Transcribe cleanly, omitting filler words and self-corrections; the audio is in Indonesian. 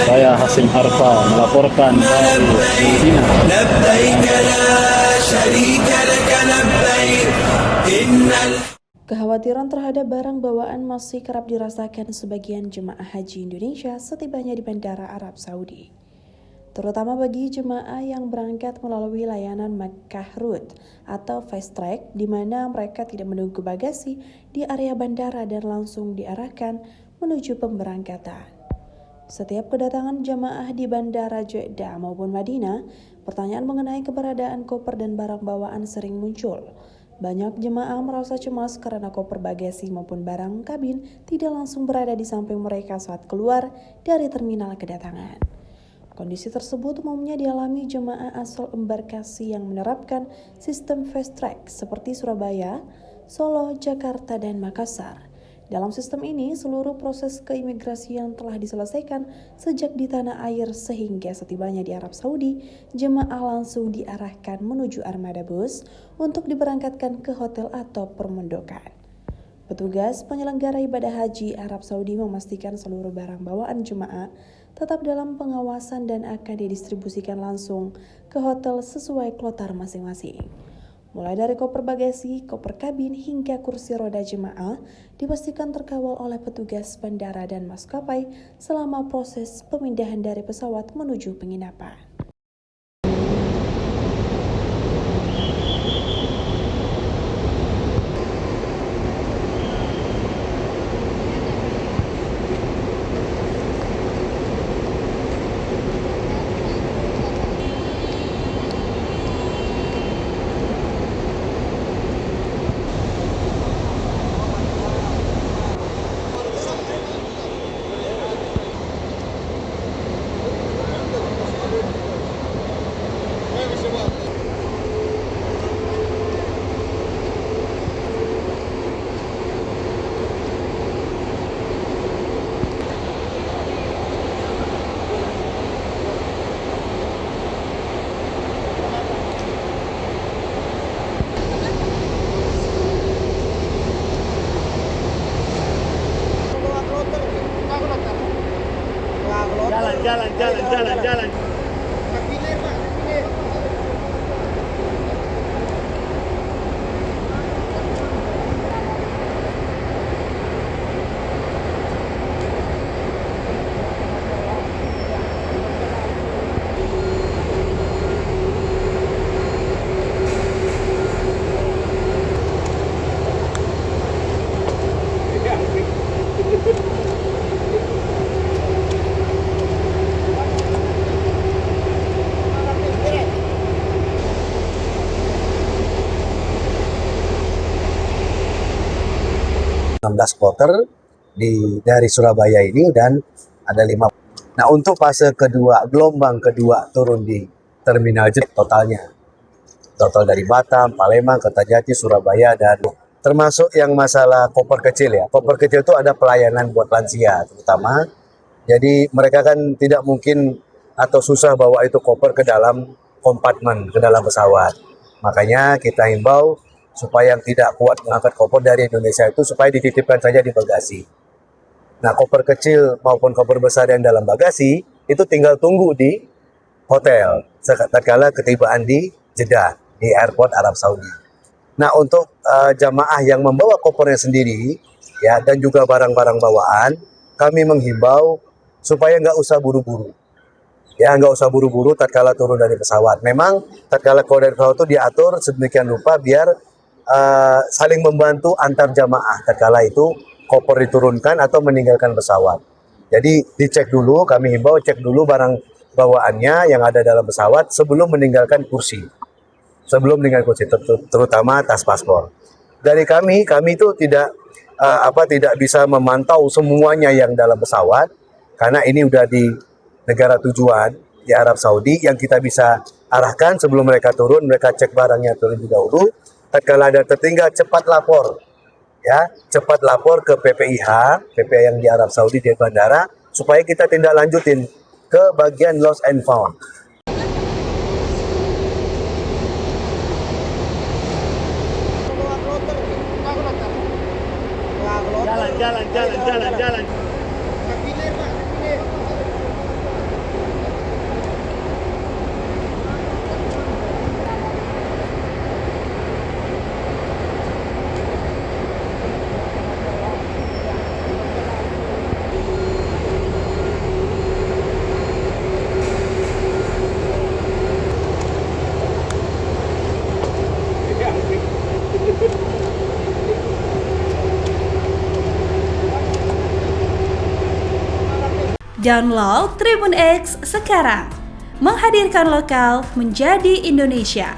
Saya Hasim Harfa melaporkan dari Filipina. Kekhawatiran terhadap barang bawaan masih kerap dirasakan sebagian jemaah haji Indonesia setibanya di Bandara Arab Saudi. Terutama bagi jemaah yang berangkat melalui layanan Makkah Route atau Fast Track, di mana mereka tidak menunggu bagasi di area bandara dan langsung diarahkan menuju pemberangkatan. Setiap kedatangan jemaah di Bandara Jeddah maupun Madinah, pertanyaan mengenai keberadaan koper dan barang bawaan sering muncul. Banyak jemaah merasa cemas karena koper bagasi maupun barang kabin tidak langsung berada di samping mereka saat keluar dari terminal kedatangan. Kondisi tersebut umumnya dialami jemaah asal embarkasi yang menerapkan sistem fast track seperti Surabaya, Solo, Jakarta, dan Makassar. Dalam sistem ini, seluruh proses keimigrasian telah diselesaikan sejak di tanah air sehingga setibanya di Arab Saudi, jemaah langsung diarahkan menuju armada bus untuk diberangkatkan ke hotel atau permondokan. Petugas penyelenggara ibadah haji Arab Saudi memastikan seluruh barang bawaan jemaah tetap dalam pengawasan dan akan didistribusikan langsung ke hotel sesuai kloter masing-masing. Mulai dari koper bagasi, koper kabin, hingga kursi roda jemaah dipastikan terkawal oleh petugas bandara dan maskapai selama proses pemindahan dari pesawat menuju penginapan. 加了。kloter dari Surabaya ini dan ada 5. Nah, untuk fase kedua, gelombang kedua turun di Terminal Jeddah total dari Batam, Palembang, Kertajati, Surabaya, dan termasuk yang masalah koper kecil ya. Koper kecil itu ada pelayanan buat lansia terutama. Jadi mereka kan tidak mungkin atau susah bawa itu koper ke dalam kompartemen, ke dalam pesawat. Makanya kita himbau supaya yang tidak kuat mengangkat koper dari Indonesia itu supaya dititipkan saja di bagasi. Nah, koper kecil maupun koper besar yang dalam bagasi itu tinggal tunggu di hotel tatkala ketibaan di Jeddah, di airport Arab Saudi. Nah, untuk jamaah yang membawa kopernya sendiri ya dan juga barang-barang bawaan, kami menghimbau supaya nggak usah buru-buru. Ya, nggak usah buru-buru tatkala turun dari pesawat. Memang tatkala keluar dari pesawat itu diatur sedemikian rupa biar saling membantu antar jamaah tatkala itu koper diturunkan atau meninggalkan pesawat. Jadi dicek dulu, kami himbau cek dulu barang bawaannya yang ada dalam pesawat sebelum meninggalkan kursi. Sebelum meninggalkan kursi, terutama tas paspor. Dari kami itu tidak bisa memantau semuanya yang dalam pesawat karena ini udah di negara tujuan di Arab Saudi yang kita bisa arahkan sebelum mereka turun, mereka cek barangnya terlebih dahulu. Tatkala ada tertinggal cepat lapor, ya cepat lapor ke PPIH yang di Arab Saudi di bandara supaya kita tindak lanjutin ke bagian lost and found. Jalan. Download Tribun X sekarang. Menghadirkan lokal menjadi Indonesia.